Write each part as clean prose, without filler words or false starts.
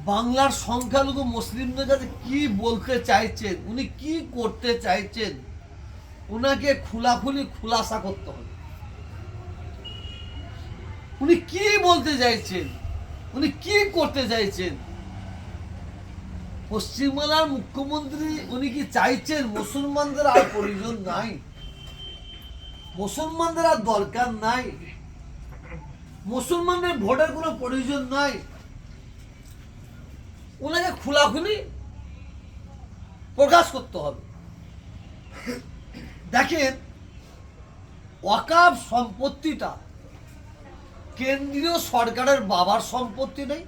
বাংলার সংখ্যালঘু মুসলিমদের কাছে কি বলতে চাইছেন, উনি কি করতে চাইছেন, উনাকে খোলাখুলি খুলাসা করতে হবে। উনি কি বলতে চাইছেন, উনি কি করতে চাইছেন? পশ্চিমবাংলার মুখ্যমন্ত্রী উনি কি চাইছেন মুসলমানদের আর প্রয়োজন নাই, মুসলমানদের আর দরকার নাই, মুসলমানদের ভোটের কোনো প্রয়োজন নাই? ওনাকে খোলাখুলি প্রকাশ করতে হবে। দেখেন, ওয়াকফ সম্পত্তিটা কেন্দ্রীয় সরকারের বাবার সম্পত্তি নেই,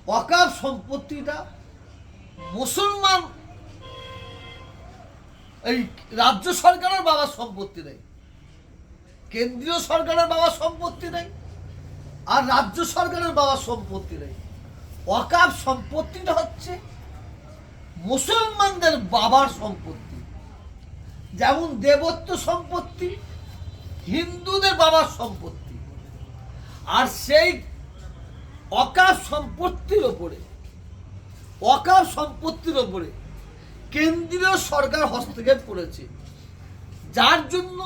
ওয়াকফ সম্পত্তিটা মুসলমান এই রাজ্য সরকারের বাবার সম্পত্তি নেই, কেন্দ্রীয় সরকারের বাবার সম্পত্তি নেই, আর রাজ্য সরকারের বাবার সম্পত্তি নেই। ওয়াকফ সম্পত্তিটা হচ্ছে মুসলমানদের বাবার সম্পত্তি। যেমন দেবত্ব সম্পত্তি হিন্দুদের বাবার সম্পত্তি, আর সেই ওয়াকফ সম্পত্তির ওপরে কেন্দ্রীয় সরকার হস্তক্ষেপ করেছে, যার জন্য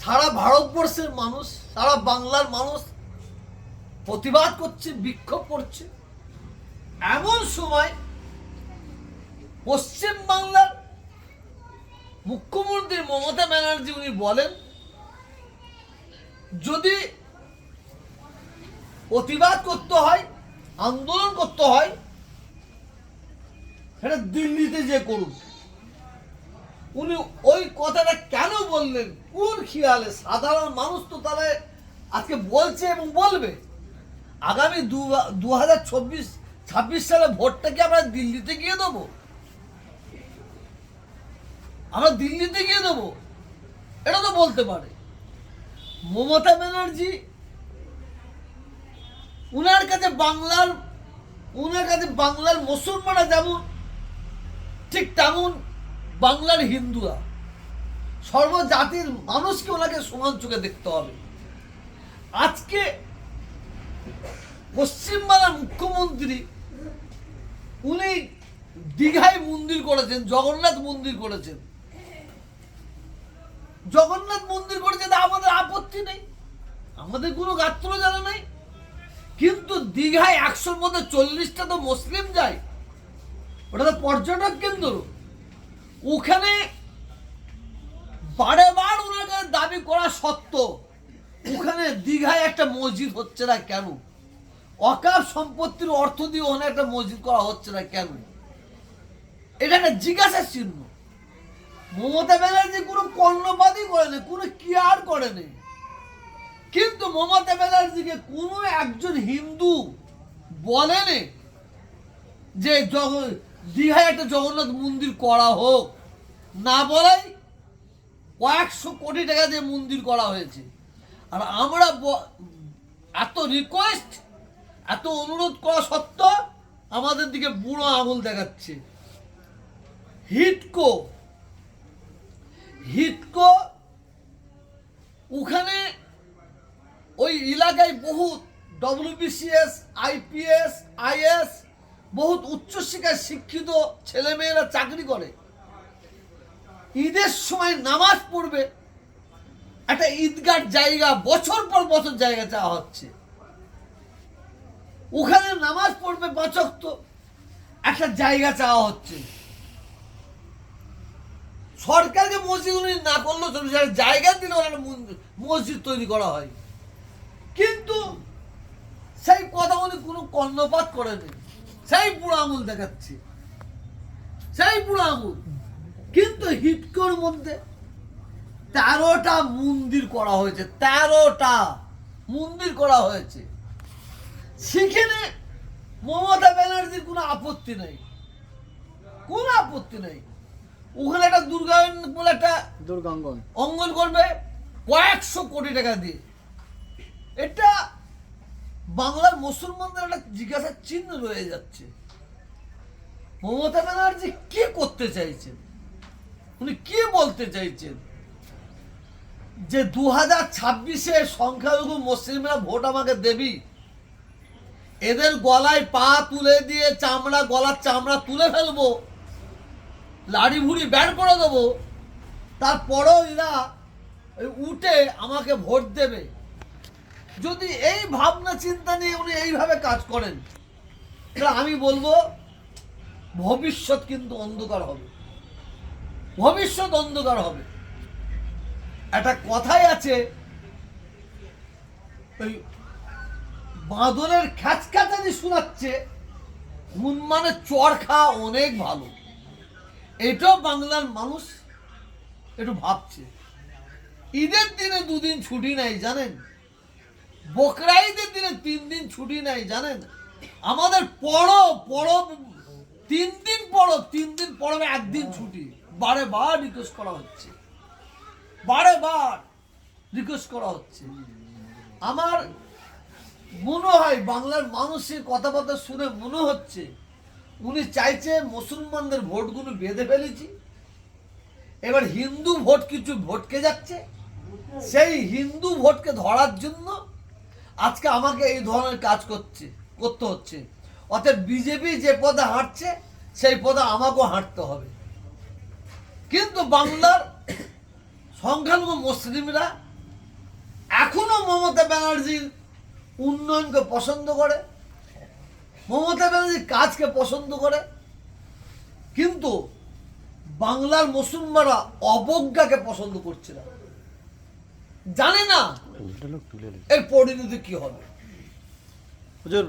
সারা ভারতবর্ষের মানুষ, সারা বাংলার মানুষ প্রতিবাদ করছে, বিক্ষোভ করছে। এমন সময় পশ্চিম বাংলার মুখ্যমন্ত্রী মমতা ব্যানার্জি উনি বলেন, যদি প্রতিবাদ করতে হয়, আন্দোলন করতে হয়, সেটা দিল্লিতে যে করুন। উনি ওই কথাটা কেন বললেন, কোন খেয়ালে? সাধারণ মানুষ তো তাহলে আজকে বলছে এবং বলবে, আগামী 2026 সালে ভোটটা কি আমরা দিল্লিতে গিয়ে দেবো? আমরা দিল্লিতে গিয়ে দেবো, এটা তো বলতে পারে। মমতা ব্যানার্জি উনার কাছে বাংলার মুসলমানরা যেমন, ঠিক তেমন বাংলার হিন্দুরা, সর্বজাতির মানুষকে ওনাকে সমান চোখে দেখতে হবে। আজকে পশ্চিমবাংলার মুখ্যমন্ত্রী উনি দীঘায় মন্দির করেছেন, জগন্নাথ মন্দির করেছেন, আমাদের আপত্তি নেই, আমাদের কোনো গাত্র জানা নেই। কিন্তু দীঘায় 100-র মধ্যে 40টা তো মুসলিম যায়, ওটা তো পর্যটক কেন্দ্র। ওখানে বারেবার ওনাকে দাবি করা সত্ত্বেও ওখানে দীঘায় একটা মসজিদ হচ্ছে না কেন? ওয়াকফ সম্পত্তির অর্থ দিয়ে ওখানে একটা মসজিদ করা হচ্ছে না কেন? এটা একটা জিজ্ঞাসার চিহ্ন। মমতা ব্যানার্জি কোনো কর্ণপাতই করেনি, কোনো কেয়ার করেনি। কিন্তু মমতা ব্যানার্জিকে কোনো একজন হিন্দু বলেনি যে দীঘায় একটা জগন্নাথ মন্দির করা হোক, না বলাই কয়েকশো কোটি টাকা দিয়ে মন্দির করা হয়েছে। আর আমরা এত রিকোয়েস্ট, এত অনুরোধ করা সত্ত্বেও আমাদের দিকে বুড়ো আঙুল দেখাচ্ছে। হিডকো ওখানে ওই এলাকায় বহুত WBCS, IPS, IS বহুত উচ্চশিক্ষায় শিক্ষিত ছেলেমেয়েরা চাকরি করে। ঈদের সময় নামাজ পড়বে, একটা ঈদগাহ জায়গা বছর পর বছর জায়গা চাওয়া হচ্ছে। ওখানে নামাজ পড়বে 5 ওয়াক্ত, একটা জায়গা চাওয়া হচ্ছে। সরকারকে মসজিদ উনি না করলেও জায়গা দিলে মসজিদ তৈরি করা হয়। কিন্তু সেই কথা উনি কোনো কর্ণপাত করেনি, সেই বুড়ো আঙুল দেখাচ্ছে, সেই বুড়ো আঙুল। কিন্তু হিডকোর মধ্যে 13টা মন্দির করা হয়েছে, 13টা মন্দির করা হয়েছে। সেখানে মমতা ব্যানার্জির কোনো আপত্তি নেই, কোনো আপত্তি নেই। ওখানে একটা দুর্গাঙ্গন অঙ্গন করবে কয়েকশো কোটি টাকা দিয়ে। এটা বাংলার মুসলমানদের একটা জিজ্ঞাসার চিহ্ন রয়ে যাচ্ছে। মমতা ব্যানার্জি কি করতে চাইছেন, উনি কি বলতে চাইছেন? যে 2026-এ সংখ্যালঘু মুসলিমরা ভোট আমাকে দেবি, এদের গলায় পা তুলে দিয়ে চামড়া, গলার চামড়া তুলে ফেলবো, লাড়ি ভুড়ি ব্যান করে দেবো, তারপরেও এরা উঠে আমাকে ভোট দেবে। যদি এই ভাবনা চিন্তা নিয়ে উনি এইভাবে কাজ করেন, তাহলে আমি বলবো ভবিষ্যৎ কিন্তু অন্ধকার হবে, ভবিষ্যৎ অন্ধকার হবে। একটা কথাই আছে, ওই বাঁদরের খ্যাচখ্যাচানি শোনাচ্ছে, মানে চর খাওয়া অনেক ভালো। এটাও বাংলার মানুষ একটু ভাবছে। ঈদের দিনে 2 দিন ছুটি নাই জানেন, বকরা ঈদের দিনে 3 দিন ছুটি নাই জানেন। আমাদের পরব 3 দিন পরব, 3 দিন পরবে 1 দিন ছুটি। বারে বার রিকোয়েস্ট করা হচ্ছে, বারে বার রিকোয়েস্ট করা হচ্ছে। আমার মনে হয় বাংলার মানুষের কথাবার্তা শুনে মনে হচ্ছে উনি চাইছে মুসলমানদের ভোটগুলো বেঁধে ফেলেছি, এবার হিন্দু ভোট কিছু ভটকে যাচ্ছে, সেই হিন্দু ভোটকে ধরার জন্য আজকে আমাকে এই ধরনের কাজ করতে হচ্ছে। অর্থাৎ বিজেপি যে পদে হাঁটছে সেই পদে আমাকেও হাঁটতে হবে। কিন্তু বাংলার সংখ্যালঘু মুসলিমরা এখনো মমতা ব্যানার্জির উন্নয়নকে পছন্দ করে, মমতা ব্যানার্জির কাজকে পছন্দ করে। কিন্তু বাংলার মুসলমানরা অবজ্ঞাকে পছন্দ করছে না, জানে না এর পরিণতি কি হবে। হুজুর,